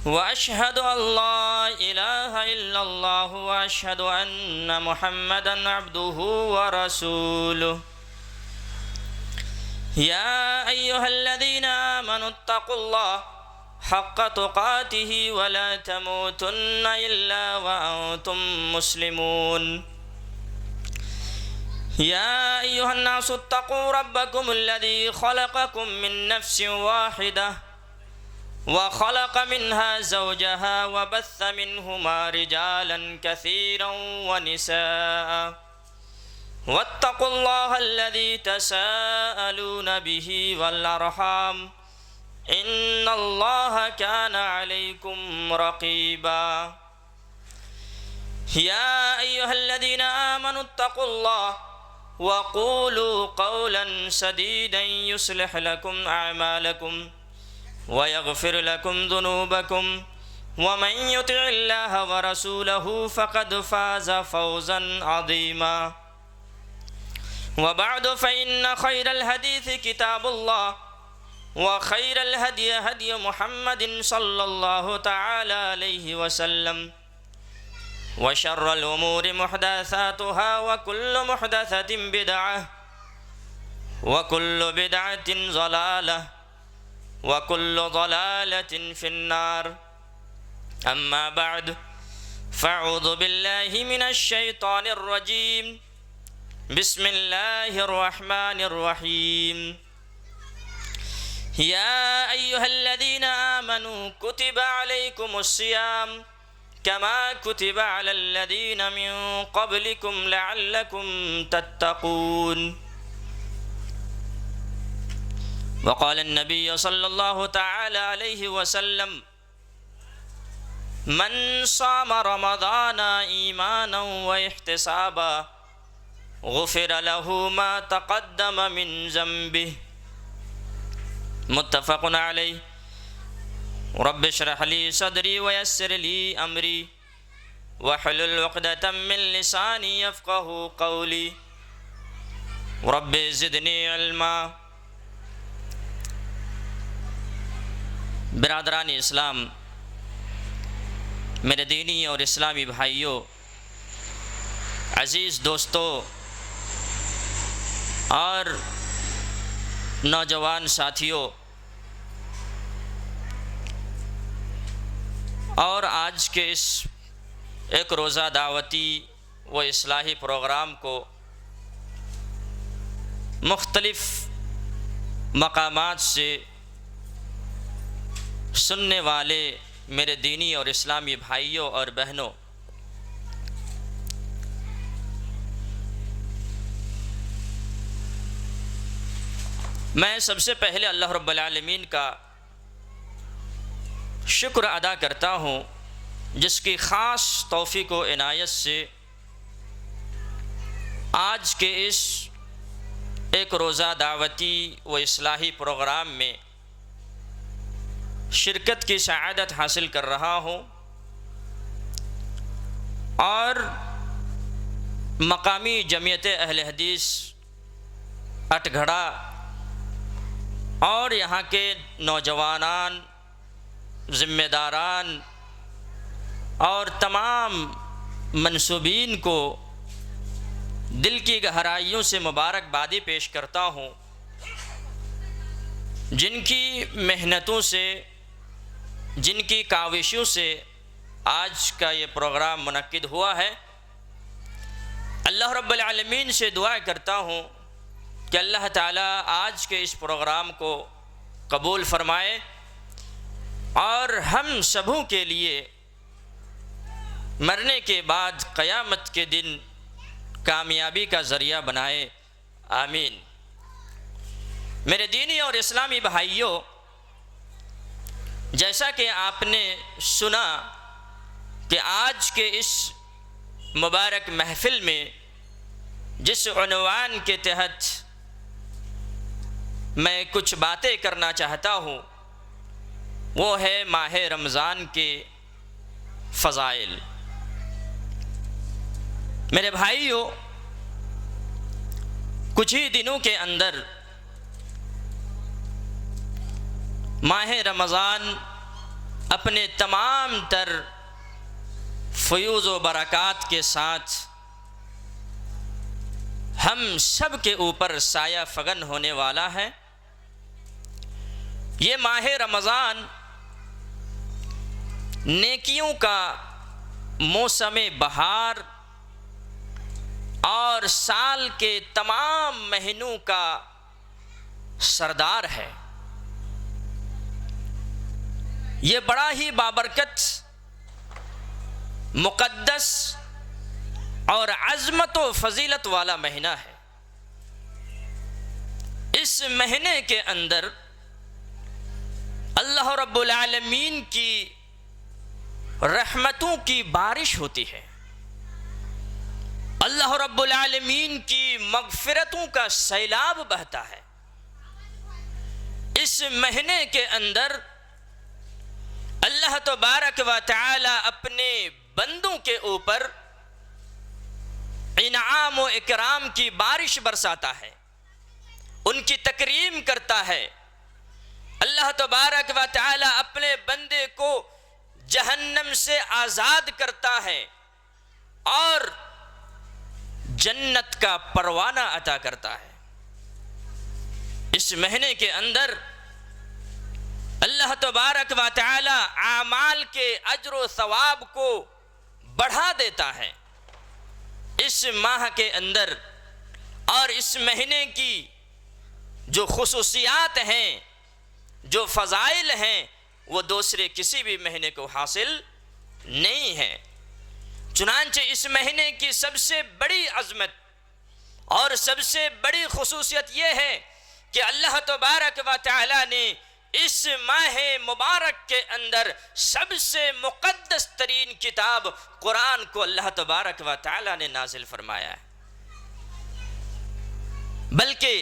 وأشهد أن لا إله إلا الله وأشهد أن محمدا عبده ورسوله. يا أيها الذين آمنوا اتقوا الله حق تقاته ولا تموتن إلا وأنتم مسلمون. يا أيها الناس اتقوا ربكم الذي خلقكم من نفس واحدة وخلق منها زوجها وبث منهما رجالا كثيرا ونساء واتقوا الله الذي تساءلون به والأرحام إن الله كان عليكم رقيبا. يا أيها الذين آمنوا اتقوا الله وقولوا قولا سديدا يصلح لكم أعمالكم ويغفر لكم ذنوبكم ومن يطع الله ورسوله فقد فاز فوزا عظيما. وبعد فإن خير الحديث كتاب الله وخير الهدي هدي محمد صلى الله تعالى عليه وسلم وشر الأمور محدثاتها وكل محدثة بدعة وكل بدعة ضلالة وكل ضلالة في النار. أما بعد فأعوذ بالله من الشيطان الرجيم. بسم الله الرحمن الرحيم. يا أيها الذين آمنوا كتب عليكم الصيام كما كتب على الذين من قبلكم لعلكم تتقون. وقال النبي صلى الله تعالى عليه وسلم من صام رمضان إيمانا واحتسابا غفر له ما تقدم من ذنبه. متفق علیہ. رب اشرح لي صدري ويسر لي أمري واحلل عقدة من لساني يفقهوا قولي رب زدني علما. برادران اسلام، میرے دینی اور اسلامی بھائیوں، عزیز دوستو اور نوجوان ساتھیوں، اور آج کے اس ایک روزہ دعوتی و اصلاحی پروگرام کو مختلف مقامات سے سننے والے میرے دینی اور اسلامی بھائیوں اور بہنوں، میں سب سے پہلے اللہ رب العالمین کا شکر ادا کرتا ہوں جس کی خاص توفیق و عنایت سے آج کے اس ایک روزہ دعوتی و اصلاحی پروگرام میں شرکت کی سعادت حاصل کر رہا ہوں، اور مقامی جمعیت اہل حدیث اٹگھڑا اور یہاں کے نوجوانان، ذمہ داران اور تمام منصوبین کو دل کی گہرائیوں سے مبارکبادی پیش کرتا ہوں، جن کی محنتوں سے، جن کی کاوشوں سے آج کا یہ پروگرام منعقد ہوا ہے۔ اللہ رب العالمین سے دعا کرتا ہوں کہ اللہ تعالیٰ آج کے اس پروگرام کو قبول فرمائے اور ہم سبوں کے لیے مرنے کے بعد قیامت کے دن کامیابی کا ذریعہ بنائے، آمین۔ میرے دینی اور اسلامی بھائیوں، جیسا کہ آپ نے سنا کہ آج کے اس مبارک محفل میں جس عنوان کے تحت میں کچھ باتیں کرنا چاہتا ہوں وہ ہے ماہ رمضان کے فضائل۔ میرے بھائیوں، کچھ ہی دنوں کے اندر ماہ رمضان اپنے تمام تر فیوز و برکات کے ساتھ ہم سب کے اوپر سایہ فگن ہونے والا ہے۔ یہ ماہ رمضان نیکیوں کا موسم بہار اور سال کے تمام مہینوں کا سردار ہے۔ یہ بڑا ہی بابرکت، مقدس اور عظمت و فضیلت والا مہینہ ہے۔ اس مہینے کے اندر اللہ رب العالمین کی رحمتوں کی بارش ہوتی ہے، اللہ رب العالمین کی مغفرتوں کا سیلاب بہتا ہے۔ اس مہینے کے اندر اللہ تبارک و تعالی اپنے بندوں کے اوپر انعام و اکرام کی بارش برساتا ہے، ان کی تکریم کرتا ہے۔ اللہ تبارک و تعالی اپنے بندے کو جہنم سے آزاد کرتا ہے اور جنت کا پروانہ عطا کرتا ہے۔ اس مہینے کے اندر اللہ تبارک و تعالی اعمال کے اجر و ثواب کو بڑھا دیتا ہے۔ اس ماہ کے اندر اور اس مہینے کی جو خصوصیات ہیں، جو فضائل ہیں، وہ دوسرے کسی بھی مہینے کو حاصل نہیں ہے۔ چنانچہ اس مہینے کی سب سے بڑی عظمت اور سب سے بڑی خصوصیت یہ ہے کہ اللہ تبارک و تعالی نے اس ماہ مبارک کے اندر سب سے مقدس ترین کتاب قرآن کو اللہ تبارک و تعالی نے نازل فرمایا ہے۔ بلکہ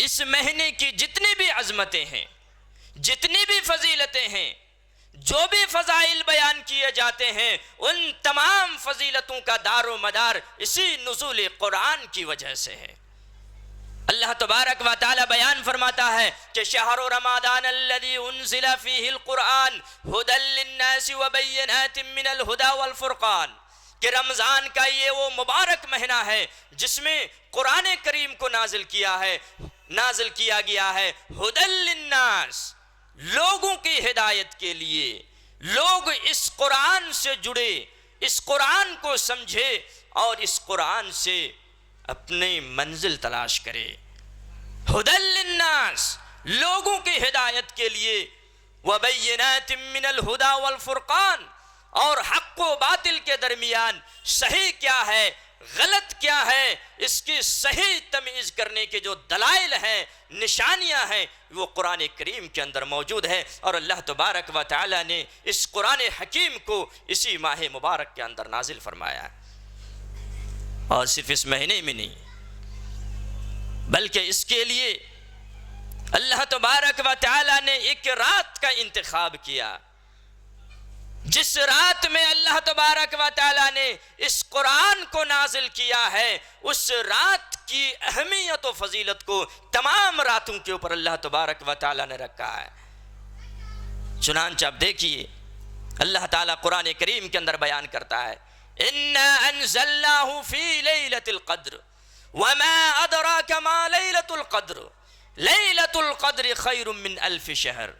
اس مہینے کی جتنی بھی عظمتیں ہیں، جتنی بھی فضیلتیں ہیں، جو بھی فضائل بیان کیے جاتے ہیں، ان تمام فضیلتوں کا دار و مدار اسی نزول قرآن کی وجہ سے ہے۔ اللہ تبارک و تعالی بیان فرماتا ہے کہ شہر رمضان الذی انزل فیہ القرآن ھدی للناس وبینات من الہدی والفرقان، کہ رمضان کا یہ وہ مبارک مہینہ ہے جس میں قرآن کریم کو نازل کیا گیا ہے ھدی للناس، لوگوں کی ہدایت کے لیے۔ لوگ اس قرآن سے جڑے، اس قرآن کو سمجھے اور اس قرآن سے اپنی منزل تلاش کرے۔ ھدی للناس، لوگوں کی ہدایت کے لیے، وبینات من الہدی والفرقان، اور حق و باطل کے درمیان صحیح کیا ہے، غلط کیا ہے، اس کی صحیح تمیز کرنے کے جو دلائل ہیں، نشانیاں ہیں، وہ قرآن کریم کے اندر موجود ہے۔ اور اللہ تبارک و تعالی نے اس قرآن حکیم کو اسی ماہ مبارک کے اندر نازل فرمایا ہے۔ اور صرف اس مہینے میں نہیں، بلکہ اس کے لیے اللہ تبارک و تعالی نے ایک رات کا انتخاب کیا، جس رات میں اللہ تبارک و تعالی نے اس قرآن کو نازل کیا ہے، اس رات کی اہمیت و فضیلت کو تمام راتوں کے اوپر اللہ تبارک و تعالی نے رکھا ہے۔ چنانچہ اب دیکھیے اللہ تعالیٰ قرآن کریم کے اندر بیان کرتا ہے، إِنَّا أَنزَلْنَاهُ فِي لَيْلَةِ الْقَدْرِ وَمَا أَدْرَاكَ مَا لَيْلَةُ الْقَدْرِ لَيْلَةُ الْقَدْرِ خَيْرٌ مِّنْ أَلْفِ شَهْرٍ،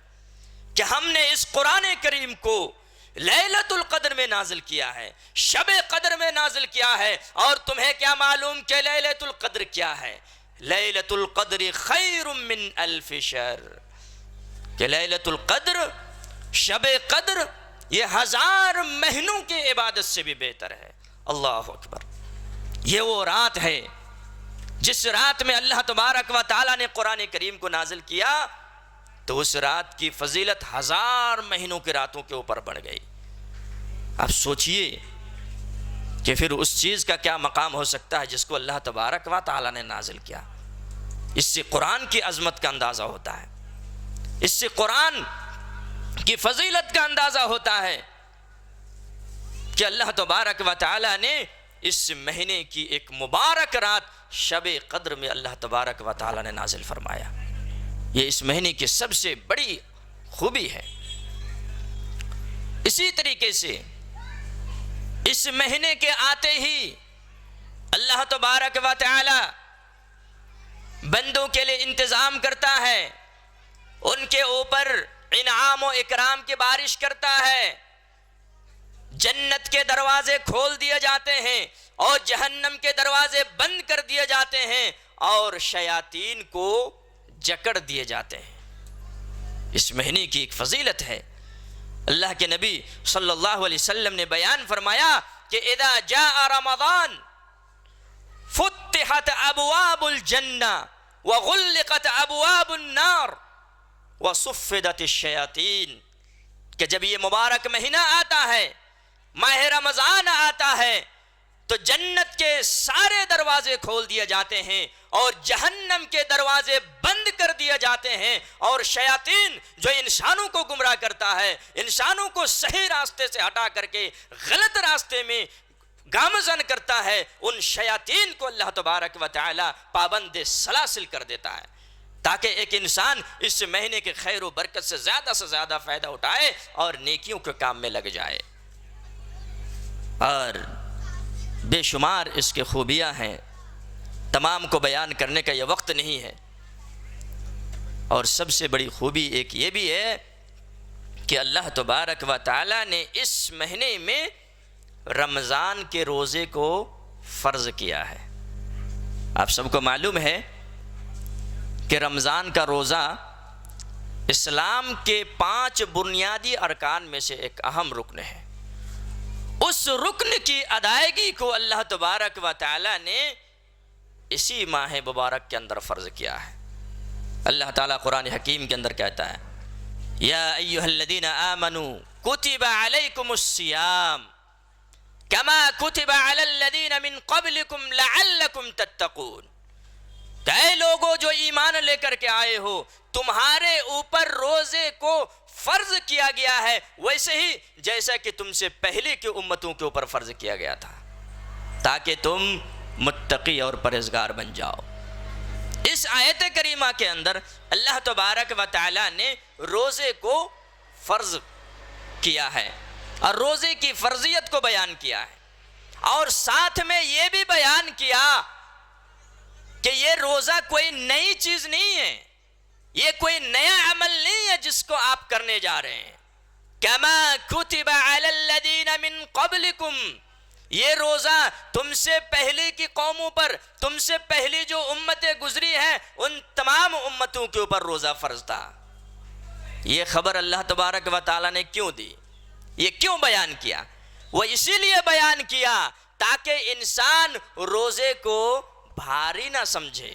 کہ ہم نے اس قرآن کریم کو لیلۃ القدر میں نازل کیا ہے، شب قدر میں نازل کیا ہے، اور تمہیں کیا معلوم کہ لیلۃ القدر کیا ہے؟ لیلۃ القدر خیر من الف شہر، کہ لیلۃ القدر، شب قدر، یہ 1000 مہینوں کی عبادت سے بھی بہتر ہے۔ اللہ اکبر! یہ وہ رات ہے جس رات میں اللہ تبارک و تعالیٰ نے قرآن کریم کو نازل کیا، تو اس رات کی فضیلت 1000 مہینوں کی راتوں کے اوپر بڑھ گئی۔ اب سوچئے کہ پھر اس چیز کا کیا مقام ہو سکتا ہے جس کو اللہ تبارک و تعالیٰ نے نازل کیا۔ اس سے قرآن کی عظمت کا اندازہ ہوتا ہے، اس سے قرآن کی فضیلت کا اندازہ ہوتا ہے کہ اللہ تبارک و تعالیٰ نے اس مہینے کی ایک مبارک رات شب قدر میں اللہ تبارک و تعالیٰ نے نازل فرمایا۔ یہ اس مہینے کی سب سے بڑی خوبی ہے۔ اسی طریقے سے اس مہینے کے آتے ہی اللہ تبارک و تعالی بندوں کے لیے انتظام کرتا ہے، ان کے اوپر انعام و اکرام کی بارش کرتا ہے، جنت کے دروازے کھول دیے جاتے ہیں اور جہنم کے دروازے بند کر دیے جاتے ہیں اور شیاطین کو جکڑ دیے جاتے ہیں۔ اس مہینے کی ایک فضیلت ہے۔ اللہ کے نبی صلی اللہ علیہ وسلم نے بیان فرمایا کہ اذا جاء رمضان فتحت ابواب الجنہ وغلقت ابواب النار وصفدت الشیاطین، کہ جب یہ مبارک مہینہ آتا ہے، ماہ رمضان آتا ہے، تو جنت کے سارے دروازے کھول دیے جاتے ہیں اور جہنم کے دروازے بند کر دیے جاتے ہیں، اور شیاطین جو انسانوں کو گمراہ کرتا ہے، انسانوں کو صحیح راستے سے ہٹا کر کے غلط راستے میں گامزن کرتا ہے، ان شیاطین کو اللہ تبارک و تعالی پابند سلاسل کر دیتا ہے، تاکہ ایک انسان اس مہینے کے خیر و برکت سے زیادہ فائدہ اٹھائے اور نیکیوں کے کام میں لگ جائے۔ اور بے شمار اس کے خوبیاں ہیں، تمام کو بیان کرنے کا یہ وقت نہیں ہے۔ اور سب سے بڑی خوبی ایک یہ بھی ہے کہ اللہ تبارک و تعالی نے اس مہینے میں رمضان کے روزے کو فرض کیا ہے۔ آپ سب کو معلوم ہے کہ رمضان کا روزہ اسلام کے 5 بنیادی ارکان میں سے ایک اہم رکن ہے۔ اس رکن کی ادائیگی کو اللہ تبارک و تعالی نے اسی ماہ مبارک کے اندر فرض کیا ہے۔ اللہ تعالیٰ قرآن حکیم کے اندر کہتا ہے یا ایھا الذین آمنوا کتب علیکم الصیام کما کتب علی الذین من قبلکم لعلکم تتقون، کہ اے لوگوں جو ایمان لے کر کے آئے ہو، تمہارے اوپر روزے کو فرض کیا گیا ہے ویسے ہی جیسا کہ تم سے پہلے کی امتوں کے اوپر فرض کیا گیا تھا، تاکہ تم متقی اور پرہیزگار بن جاؤ۔ اس آیت کریمہ کے اندر اللہ تبارک و تعالی نے روزے کو فرض کیا ہے اور روزے کی فرضیت کو بیان کیا ہے، اور ساتھ میں یہ بھی بیان کیا کہ یہ روزہ کوئی نئی چیز نہیں ہے، یہ کوئی نیا عمل نہیں ہے جس کو آپ کرنے جا رہے ہیں۔ کما کتب علی الذین من قبلکم، یہ روزہ تم سے پہلے کی قوموں پر، تم سے پہلی جو امتیں گزری ہیں ان تمام امتوں کے اوپر روزہ فرض تھا۔ یہ خبر اللہ تبارک و تعالیٰ نے کیوں دی، یہ کیوں بیان کیا؟ وہ اسی لیے بیان کیا تاکہ انسان روزے کو بھاری نہ سمجھے،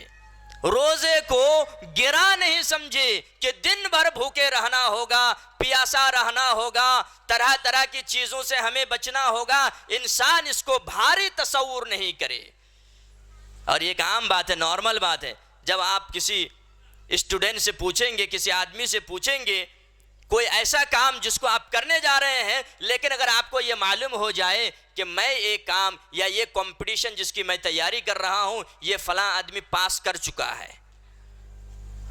روزے کو گرا نہیں سمجھے کہ دن بھر بھوکے رہنا ہوگا، پیاسا رہنا ہوگا، طرح طرح کی چیزوں سے ہمیں بچنا ہوگا، انسان اس کو بھاری تصور نہیں کرے۔ اور یہ ایک عام بات ہے، نارمل بات ہے، جب آپ کسی اسٹوڈنٹ سے پوچھیں گے، کسی آدمی سے پوچھیں گے کوئی ایسا کام جس کو آپ کرنے جا رہے ہیں، لیکن اگر آپ کو یہ معلوم ہو جائے کہ میں ایک کام یا یہ کمپٹیشن جس کی میں تیاری کر رہا ہوں یہ فلاں آدمی پاس کر چکا ہے،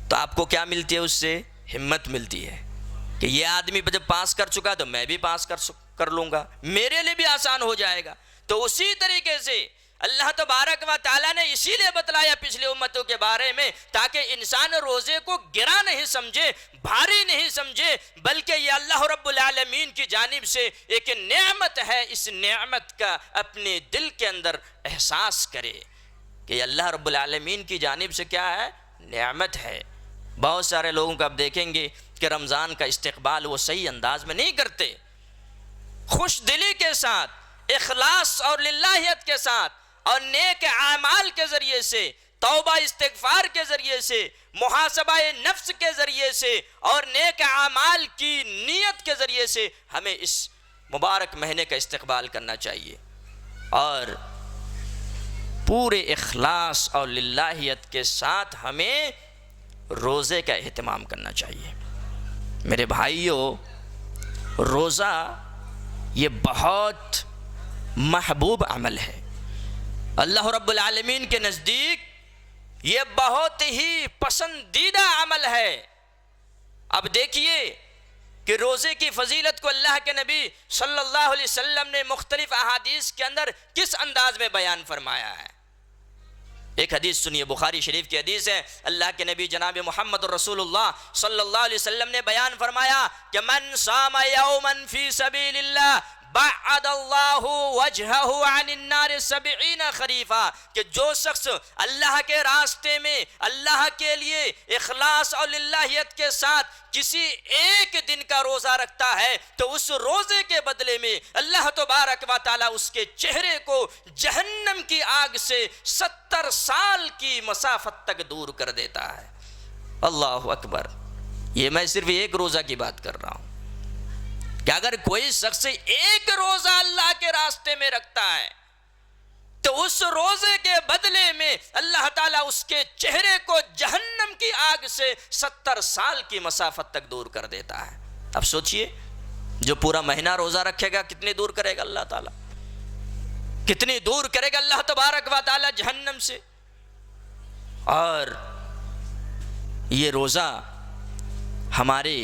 تو آپ کو کیا ملتی ہے؟ اس سے ہمت ملتی ہے کہ یہ آدمی جب پاس کر چکا تو میں بھی پاس کر لوں گا، میرے لیے بھی آسان ہو جائے گا۔ تو اسی طریقے سے اللہ تبارک و تعالیٰ نے اسی لیے بتلایا پچھلے امتوں کے بارے میں تاکہ انسان روزے کو گرا نہیں سمجھے، بھاری نہیں سمجھے، بلکہ یہ اللہ رب العالمین کی جانب سے ایک نعمت ہے، اس نعمت کا اپنے دل کے اندر احساس کرے کہ یہ اللہ رب العالمین کی جانب سے کیا ہے؟ نعمت ہے۔ بہت سارے لوگوں کو آپ دیکھیں گے کہ رمضان کا استقبال وہ صحیح انداز میں نہیں کرتے، خوش دلی کے ساتھ، اخلاص اور للہیت کے ساتھ اور نیک اعمال کے ذریعے سے، توبہ استغفار کے ذریعے سے، محاسبہ نفس کے ذریعے سے اور نیک اعمال کی نیت کے ذریعے سے ہمیں اس مبارک مہینے کا استقبال کرنا چاہیے اور پورے اخلاص اور للہیت کے ساتھ ہمیں روزے کا اہتمام کرنا چاہیے۔ میرے بھائیوں، روزہ یہ بہت محبوب عمل ہے، اللہ رب العالمین کے نزدیک یہ بہت ہی پسندیدہ عمل ہے۔ اب دیکھیے کہ روزے کی فضیلت کو اللہ کے نبی صلی اللہ علیہ وسلم نے مختلف احادیث کے اندر کس انداز میں بیان فرمایا ہے۔ ایک حدیث سنیے، بخاری شریف کی حدیث ہے، اللہ کے نبی جناب محمد رسول اللہ صلی اللہ علیہ وسلم نے بیان فرمایا کہ من صام یوما فی سبیل اللہ بعد اللہ وجہہ عن النار 70 خریفا، کہ جو شخص اللہ کے راستے میں اللہ کے لیے اخلاص اور للہیت کے ساتھ کسی ایک دن کا روزہ رکھتا ہے تو اس روزے کے بدلے میں اللہ تبارک و تعالی اس کے چہرے کو جہنم کی آگ سے 70 سال کی مسافت تک دور کر دیتا ہے۔ اللہ اکبر۔ یہ میں صرف ایک روزہ کی بات کر رہا ہوں کہ اگر کوئی شخص ایک روزہ اللہ کے راستے میں رکھتا ہے تو اس روزے کے بدلے میں اللہ تعالیٰ اس کے چہرے کو جہنم کی آگ سے 70 سال کی مسافت تک دور کر دیتا ہے۔ اب سوچئے، جو پورا مہینہ روزہ رکھے گا کتنی دور کرے گا اللہ تعالیٰ، کتنی دور کرے گا اللہ تبارک و تعالیٰ جہنم سے۔ اور یہ روزہ ہمارے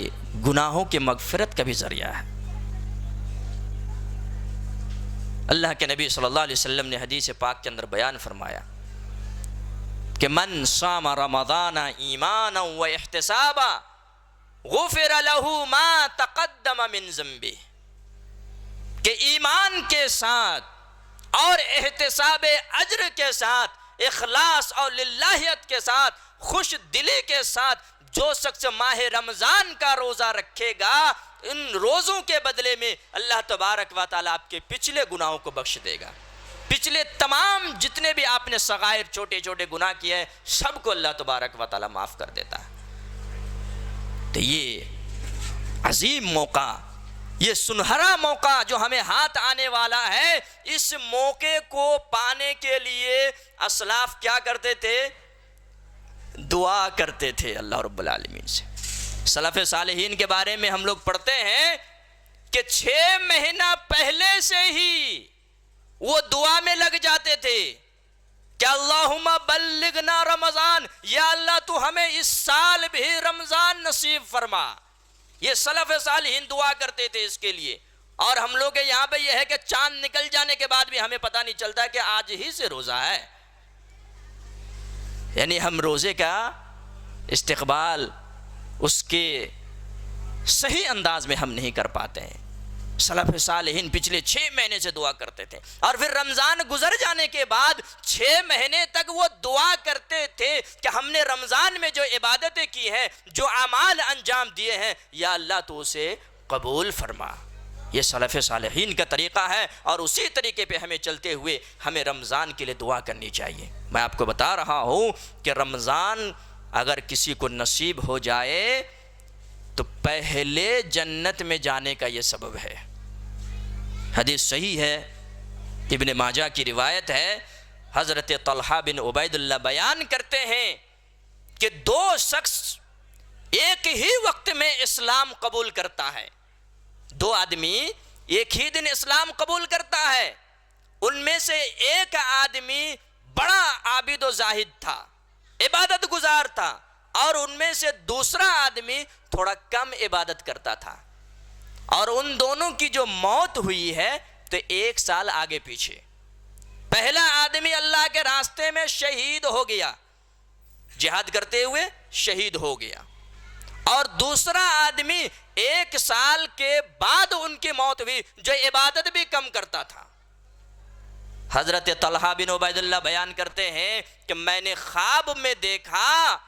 گناہوں کے مغفرت کا بھی ذریعہ ہے۔ اللہ کے نبی صلی اللہ علیہ وسلم نے حدیث پاک کے اندر بیان فرمایا کہ من صام رمضان ایمانا و احتسابا غفر له ما تقدم من ذنبه، کہ ایمان کے ساتھ اور احتساب اجر کے ساتھ، اخلاص اور للہیت کے ساتھ، خوش دلی کے ساتھ جو شخص ماہ رمضان کا روزہ رکھے گا، ان روزوں کے بدلے میں اللہ تبارک و تعالیٰ آپ کے پچھلے گناہوں کو بخش دے گا۔ پچھلے تمام جتنے بھی آپ نے صغائر چھوٹے چھوٹے گناہ کیے ہیں سب کو اللہ تبارک و تعالیٰ معاف کر دیتا ہے۔ تو یہ عظیم موقع، یہ سنہرا موقع جو ہمیں ہاتھ آنے والا ہے، اس موقع کو پانے کے لیے اسلاف کیا کرتے تھے؟ دعا کرتے تھے اللہ رب العالمین سے۔ سلف صالحین کے بارے میں ہم لوگ پڑھتے ہیں کہ 6 مہینہ پہلے سے ہی وہ دعا میں لگ جاتے تھے کہ اللہم بلغنا رمضان، یا اللہ تو ہمیں اس سال بھی رمضان نصیب فرما۔ یہ سلف صالحین دعا کرتے تھے اس کے لیے۔ اور ہم لوگ یہاں پہ یہ ہے کہ چاند نکل جانے کے بعد بھی ہمیں پتہ نہیں چلتا کہ آج ہی سے روزہ ہے، یعنی ہم روزے کا استقبال اس کے صحیح انداز میں ہم نہیں کر پاتے ہیں۔ سلف صالحین پچھلے 6 مہینے سے دعا کرتے تھے، اور پھر رمضان گزر جانے کے بعد 6 مہینے تک وہ دعا کرتے تھے کہ ہم نے رمضان میں جو عبادتیں کی ہیں، جو اعمال انجام دیے ہیں، یا اللہ تو اسے قبول فرما۔ یہ سلف صالحین کا طریقہ ہے، اور اسی طریقے پہ ہمیں چلتے ہوئے ہمیں رمضان کے لیے دعا کرنی چاہیے۔ میں آپ کو بتا رہا ہوں کہ رمضان اگر کسی کو نصیب ہو جائے تو پہلے جنت میں جانے کا یہ سبب ہے۔ حدیث صحیح ہے، ابن ماجہ کی روایت ہے، حضرت طلحہ بن عبید اللہ بیان کرتے ہیں کہ 2 شخص ایک ہی وقت میں اسلام قبول کرتا ہے۔ 2 آدمی ایک ہی دن اسلام قبول کرتا ہے۔ ان میں سے ایک آدمی بڑا عابد و زاہد تھا، عبادت گزار تھا، اور ان میں سے دوسرا آدمی تھوڑا کم عبادت کرتا تھا، اور ان دونوں کی جو موت ہوئی ہے تو 1 سال آگے پیچھے۔ پہلا آدمی اللہ کے راستے میں شہید ہو گیا، جہاد کرتے ہوئے شہید ہو گیا، اور دوسرا آدمی 1 سال کے بعد ان کی موت ہوئی جو عبادت بھی کم کرتا تھا۔ حضرت طلحہ بن عبید اللہ بیان کرتے ہیں کہ میں نے خواب میں دیکھا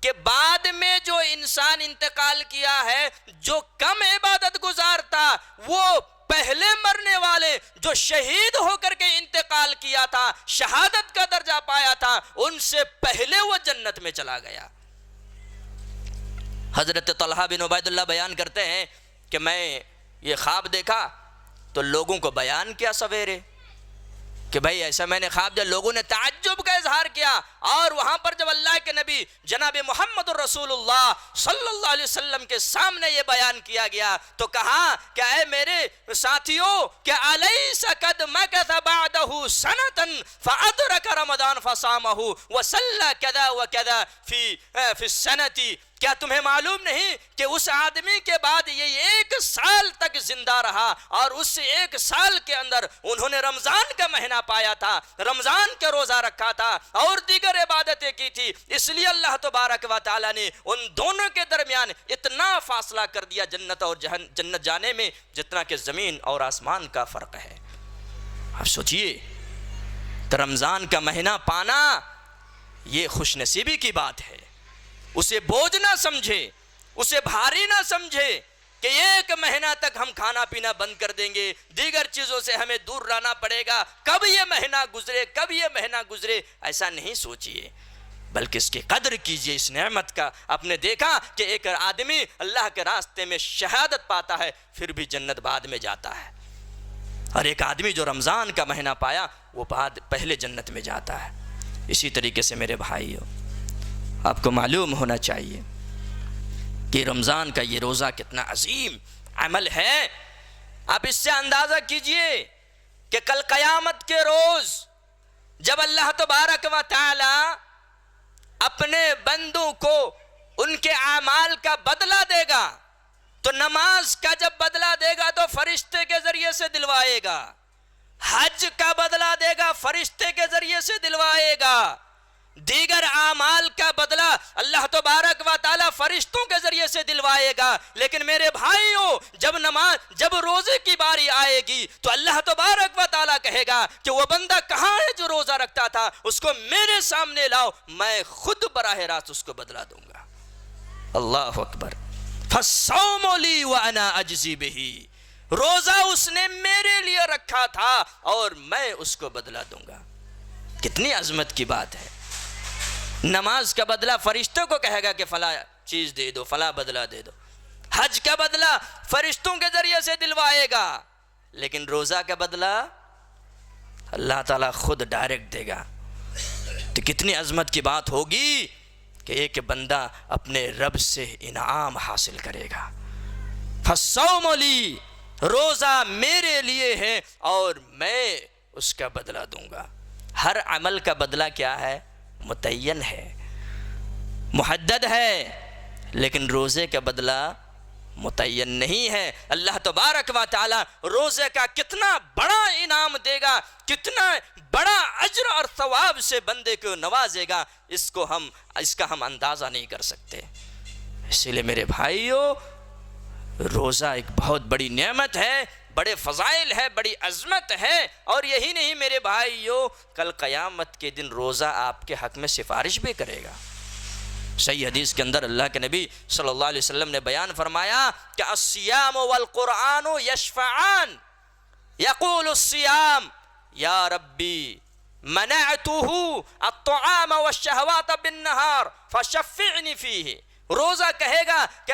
کہ بعد میں جو انسان انتقال کیا ہے، جو کم عبادت گزار تھا، وہ پہلے مرنے والے جو شہید ہو کر کے انتقال کیا تھا، شہادت کا درجہ پایا تھا، ان سے پہلے وہ جنت میں چلا گیا۔ حضرت طلحہ بن عبید اللہ بیان کرتے ہیں کہ میں یہ خواب دیکھا تو لوگوں کو بیان کیا سویرے، کہ بھائی ایسا میں نے خواب دیکھا. لوگوں نے تعجب کا اظہار کیا، اور وہاں پر جب اللہ کے نبی جناب محمد الرسول اللہ صلی اللہ علیہ وسلم کے سامنے یہ بیان کیا گیا تو کہا کہ اے میرے ساتھیوں کہ الیس قد مکث بعدہ سنۃ فادرک رمضان فصامہ وصلی کذا وکذا فی السنۃ. کیا تمہیں معلوم نہیں کہ اس آدمی کے بعد یہ 1 سال تک زندہ رہا، اور اس 1 سال کے اندر انہوں نے رمضان کا مہینہ پایا تھا، رمضان کے روزہ رکھا تھا اور دیگر عبادتیں کی تھی. اس لیے اللہ تبارک و تعالیٰ نے ان دونوں کے درمیان اتنا فاصلہ کر دیا جنت اور جنت جانے میں جتنا کہ زمین اور آسمان کا فرق ہے. اب سوچئے کہ رمضان کا مہینہ پانا یہ خوش نصیبی کی بات ہے. اسے بوجھ نہ سمجھے، اسے بھاری نہ سمجھے کہ 1 مہینہ تک ہم کھانا پینا بند کر دیں گے، دیگر چیزوں سے ہمیں دور رہنا پڑے گا، کب یہ مہینہ گزرے، کب یہ مہینہ گزرے. ایسا نہیں سوچئے، بلکہ اس کی قدر کیجئے اس نعمت کا. آپ نے دیکھا کہ ایک آدمی اللہ کے راستے میں شہادت پاتا ہے پھر بھی جنت بعد میں جاتا ہے، اور ایک آدمی جو رمضان کا مہینہ پایا وہ پہلے جنت میں جاتا ہے. اسی طریقے سے میرے بھائیو، آپ کو معلوم ہونا چاہیے کہ رمضان کا یہ روزہ کتنا عظیم عمل ہے. آپ اس سے اندازہ کیجئے کہ کل قیامت کے روز جب اللہ تبارک و تعالی اپنے بندوں کو ان کے اعمال کا بدلہ دے گا تو نماز کا جب بدلہ دے گا تو فرشتے کے ذریعے سے دلوائے گا، حج کا بدلہ دے گا فرشتے کے ذریعے سے دلوائے گا، دیگر اعمال کا بدلہ اللہ تبارک و تعالی فرشتوں کے ذریعے سے دلوائے گا. لیکن میرے بھائیوں، جب روزے کی باری آئے گی تو اللہ تبارک و تعالی کہے گا کہ وہ بندہ کہاں ہے جو روزہ رکھتا تھا، اس کو میرے سامنے لاؤ، میں خود براہ راست اس کو بدلہ دوں گا. اللہ اکبر. فالصوم لی وانا اجزی بہ، روزہ اس نے میرے لیے رکھا تھا اور میں اس کو بدلہ دوں گا. کتنی عظمت کی بات ہے. نماز کا بدلہ فرشتوں کو کہے گا کہ فلاں چیز دے دو، فلاں بدلہ دے دو. حج کا بدلہ فرشتوں کے ذریعے سے دلوائے گا، لیکن روزہ کا بدلہ اللہ تعالیٰ خود ڈائریکٹ دے گا. تو کتنی عظمت کی بات ہوگی کہ ایک بندہ اپنے رب سے انعام حاصل کرے گا. فالصوم لی، روزہ میرے لیے ہے اور میں اس کا بدلہ دوں گا. ہر عمل کا بدلہ کیا ہے؟ متعین ہے، محدد ہے، لیکن روزے کا بدلہ متعین نہیں ہے. اللہ تبارک و تعالی روزے کا کتنا بڑا انعام دے گا، کتنا بڑا اجر اور ثواب سے بندے کو نوازے گا، اس کا ہم اندازہ نہیں کر سکتے. اسی لیے میرے بھائیو، روزہ ایک بہت بڑی نعمت ہے، بڑے فضائل ہے، بڑی عظمت ہے. اور یہی نہیں میرے بھائیو، کل قیامت کے دن روزہ آپ کے حق میں سفارش بھی کرے گا. صحیح حدیث کے اندر اللہ کے نبی صلی اللہ علیہ وسلم نے بیان فرمایا کہ الصیام والقرآن یشفعان. یقول الصیام یا ربی منعته الطعام والشہوات بالنہار فشفعنی فیہ. روزہ کہے گا کہ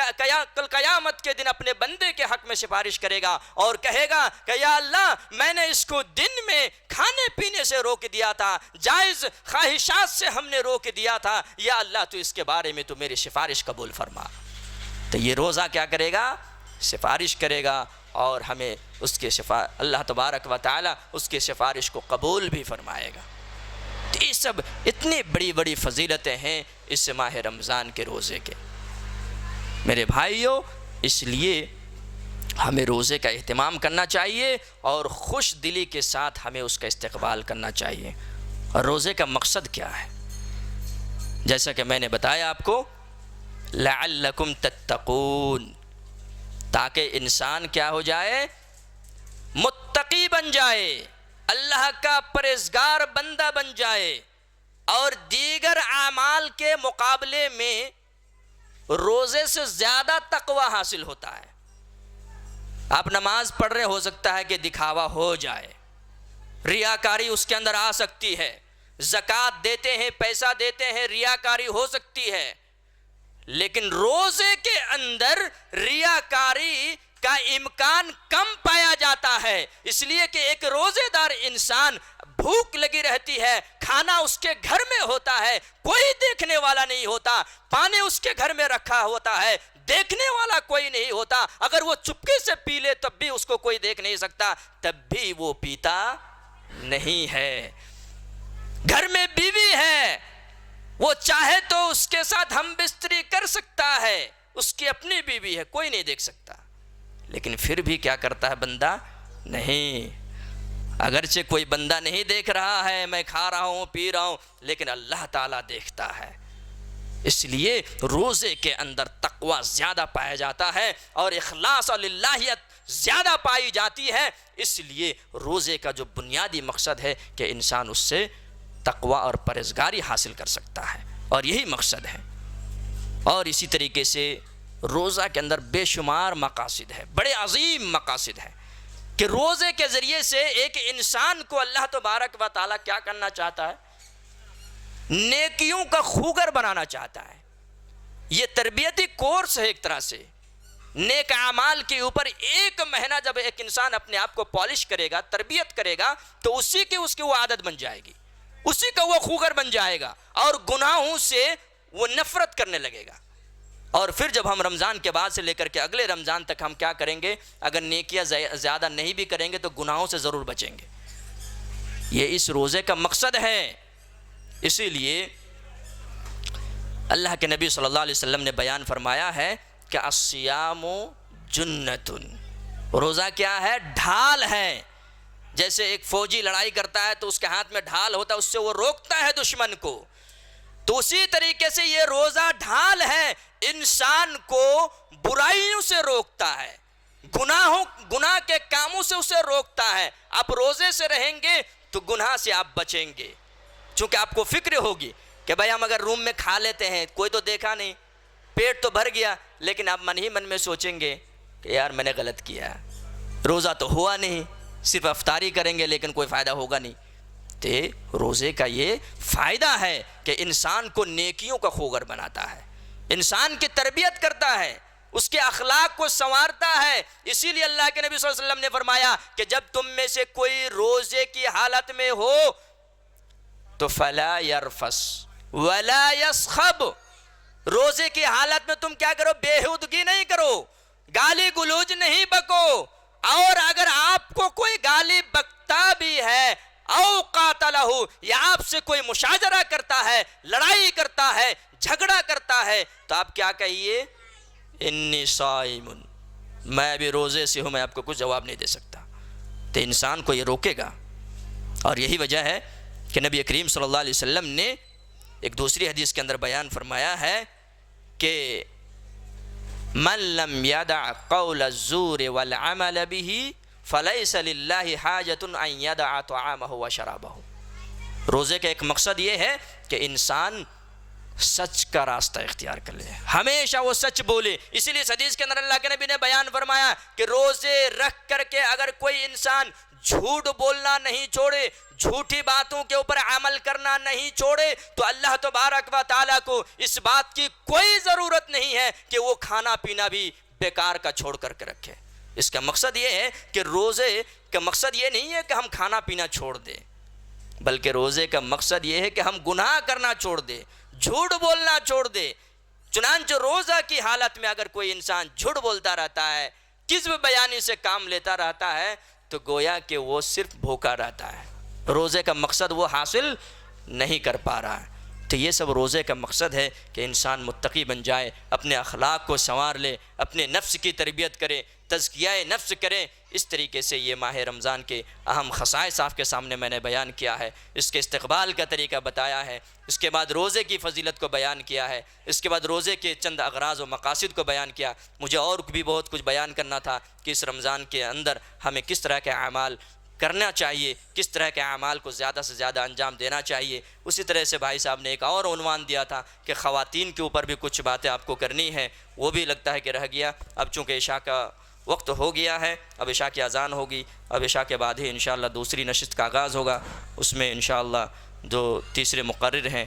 کل قیامت کے دن اپنے بندے کے حق میں سفارش کرے گا اور کہے گا کہ یا اللہ، میں نے اس کو دن میں کھانے پینے سے روک دیا تھا، جائز خواہشات سے ہم نے روک دیا تھا، یا اللہ تو اس کے بارے میں تو میری سفارش قبول فرما. تو یہ روزہ کیا کرے گا؟ سفارش کرے گا، اور ہمیں اس کے اللہ تبارک و تعالی اس کے سفارش کو قبول بھی فرمائے گا. یہ سب اتنی بڑی بڑی فضیلتیں ہیں اس ماہ رمضان کے روزے کے. میرے بھائیوں، اس لیے ہمیں روزے کا اہتمام کرنا چاہیے اور خوش دلی کے ساتھ ہمیں اس کا استقبال کرنا چاہیے. اور روزے کا مقصد کیا ہے؟ جیسا کہ میں نے بتایا آپ کو، لعلکم تتقون، تاکہ انسان کیا ہو جائے؟ متقی بن جائے، اللہ کا پرہیزگار بندہ بن جائے، اور دیگر اعمال کے مقابلے میں روزے سے زیادہ تقوی حاصل ہوتا ہے. آپ نماز پڑھ رہے، ہو سکتا ہے کہ دکھاوا ہو جائے، ریاکاری اس کے اندر آ سکتی ہے. زکوٰۃ دیتے ہیں، پیسہ دیتے ہیں، ریاکاری ہو سکتی ہے. لیکن روزے کے اندر ریاکاری کا امکان کم پایا جاتا ہے، اس لیے کہ ایک روزے دار انسان بھوک لگی رہتی ہے، کھانا اس کے گھر میں ہوتا ہے، کوئی دیکھنے والا نہیں ہوتا، پانی اس کے گھر میں رکھا ہوتا ہے، دیکھنے والا کوئی نہیں ہوتا، اگر وہ چپکے سے پی لے تب بھی اس کو کوئی دیکھ نہیں سکتا، تب بھی وہ پیتا نہیں ہے۔ گھر میں بیوی ہے، وہ چاہے تو اس کے ساتھ ہم بستری کر سکتا ہے، اس کی اپنی بیوی ہے، کوئی نہیں دیکھ سکتا، لیکن پھر بھی کیا کرتا ہے بندہ؟ نہیں، اگرچہ کوئی بندہ نہیں دیکھ رہا ہے، میں کھا رہا ہوں پی رہا ہوں، لیکن اللہ تعالیٰ دیکھتا ہے۔ اس لیے روزے کے اندر تقوی زیادہ پایا جاتا ہے اور اخلاص اور للہیت زیادہ پائی جاتی ہے۔ اس لیے روزے کا جو بنیادی مقصد ہے کہ انسان اس سے تقوی اور پرہیزگاری حاصل کر سکتا ہے، اور یہی مقصد ہے۔ اور اسی طریقے سے روزہ کے اندر بے شمار مقاصد ہے، بڑے عظیم مقاصد ہے کہ روزے کے ذریعے سے ایک انسان کو اللہ تبارک و تعالیٰ کیا کرنا چاہتا ہے؟ نیکیوں کا خوگر بنانا چاہتا ہے۔ یہ تربیتی کورس ہے ایک طرح سے، نیک اعمال کے اوپر 1 مہینہ جب ایک انسان اپنے آپ کو پالش کرے گا، تربیت کرے گا، تو اسی کی اس کی وہ عادت بن جائے گی، اسی کا وہ خوگر بن جائے گا، اور گناہوں سے وہ نفرت کرنے لگے گا۔ اور پھر جب ہم رمضان کے بعد سے لے کر کے اگلے رمضان تک ہم کیا کریں گے؟ اگر نیکیاں زیادہ نہیں بھی کریں گے تو گناہوں سے ضرور بچیں گے۔ یہ اس روزے کا مقصد ہے۔ اسی لیے اللہ کے نبی صلی اللہ علیہ وسلم نے بیان فرمایا ہے کہ الصیام جنۃ، روزہ کیا ہے؟ ڈھال ہے۔ جیسے ایک فوجی لڑائی کرتا ہے تو اس کے ہاتھ میں ڈھال ہوتا ہے، اس سے وہ روکتا ہے دشمن کو، تو اسی طریقے سے یہ روزہ ڈھال ہے، انسان کو برائیوں سے روکتا ہے، گناہ کے کاموں سے اسے روکتا ہے۔ آپ روزے سے رہیں گے تو گناہ سے آپ بچیں گے، چونکہ آپ کو فکر ہوگی کہ بھائی ہم اگر روم میں کھا لیتے ہیں، کوئی تو دیکھا نہیں، پیٹ تو بھر گیا، لیکن آپ من ہی من میں سوچیں گے کہ یار میں نے غلط کیا، روزہ تو ہوا نہیں، صرف افطاری کریں گے لیکن کوئی فائدہ ہوگا نہیں۔ تو روزے کا یہ فائدہ ہے کہ انسان کو نیکیوں کا خوگر بناتا ہے، انسان کی تربیت کرتا ہے، اس کے اخلاق کو سنوارتا ہے۔ اسی لیے اللہ کے نبی صلی اللہ علیہ وسلم نے فرمایا کہ جب تم میں سے کوئی روزے کی حالت میں ہو تو فلا یرفس ولا یسخب، روزے کی حالت میں تم کیا کرو؟ بےہودگی نہیں کرو، گالی گلوچ نہیں بکو، اور اگر آپ کو کوئی گالی بکتا بھی ہے او قاتلہ، یا آپ سے کوئی مشاجرہ کرتا ہے، لڑائی کرتا ہے، جھگڑا کرتا ہے، تو آپ کیا کہیے؟ انی صائم، میں ابھی روزے سے ہوں، میں آپ کو کچھ جواب نہیں دے سکتا۔ تو انسان کو یہ روکے گا، اور یہی وجہ ہے کہ نبی کریم صلی اللہ علیہ وسلم نے ایک دوسری حدیث کے اندر بیان فرمایا ہے کہ من لم يدع قول الزور والعمل به فليس لله حاجة ان يدع طعامه وشرابه۔ روزے کا ایک مقصد یہ ہے کہ انسان سچ کا راستہ اختیار کر لے، ہمیشہ وہ سچ بولے۔ اسی لیے حدیث کے اندر اللہ کے نبی نے بیان فرمایا کہ روزے رکھ کر کے اگر کوئی انسان جھوٹ بولنا نہیں چھوڑے، جھوٹی باتوں کے اوپر عمل کرنا نہیں چھوڑے، تو اللہ تبارک و تعالیٰ کو اس بات کی کوئی ضرورت نہیں ہے کہ وہ کھانا پینا بھی بیکار کا چھوڑ کر کے رکھے۔ اس کا مقصد یہ ہے کہ روزے کا مقصد یہ نہیں ہے کہ ہم کھانا پینا چھوڑ دیں، بلکہ روزے کا مقصد یہ ہے کہ ہم گناہ کرنا چھوڑ دیں، جھوٹ بولنا چھوڑ دے۔ چنانچہ روزہ کی حالت میں اگر کوئی انسان جھوٹ بولتا رہتا ہے، کذب بیانی سے کام لیتا رہتا ہے، تو گویا کہ وہ صرف بھوکا رہتا ہے، روزے کا مقصد وہ حاصل نہیں کر پا رہا ہے۔ تو یہ سب روزے کا مقصد ہے کہ انسان متقی بن جائے، اپنے اخلاق کو سنوار لے، اپنے نفس کی تربیت کرے، تزکیہ نفس کرے۔ اس طریقے سے یہ ماہ رمضان کے اہم خصائص آپ کے سامنے میں نے بیان کیا ہے، اس کے استقبال کا طریقہ بتایا ہے، اس کے بعد روزے کی فضیلت کو بیان کیا ہے، اس کے بعد روزے کے چند اغراض و مقاصد کو بیان کیا۔ مجھے اور بھی بہت کچھ بیان کرنا تھا کہ اس رمضان کے اندر ہمیں کس طرح کے اعمال کرنا چاہیے، کس طرح کے اعمال کو زیادہ سے زیادہ انجام دینا چاہیے۔ اسی طرح سے بھائی صاحب نے ایک اور عنوان دیا تھا کہ خواتین کے اوپر بھی کچھ باتیں آپ کو کرنی ہے، وہ بھی لگتا ہے کہ رہ گیا۔ اب چونکہ عشاء کا وقت ہو گیا ہے، اب عشاء کی اذان ہوگی، اب عشاء کے بعد ہی انشاءاللہ دوسری نشست کا آغاز ہوگا، اس میں انشاءاللہ جو تیسرے مقرر ہیں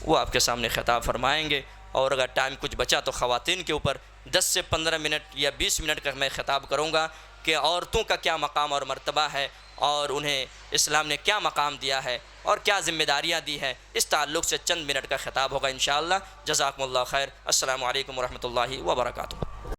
وہ آپ کے سامنے خطاب فرمائیں گے، اور اگر ٹائم کچھ بچا تو خواتین کے اوپر 10 سے 15 منٹ یا 20 منٹ کا میں خطاب کروں گا کہ عورتوں کا کیا مقام اور مرتبہ ہے اور انہیں اسلام نے کیا مقام دیا ہے اور کیا ذمہ داریاں دی ہیں، اس تعلق سے چند منٹ کا خطاب ہوگا انشاءاللہ۔ جزاکم اللہ خیر۔ السلام علیکم ورحمۃ اللہ وبرکاتہ۔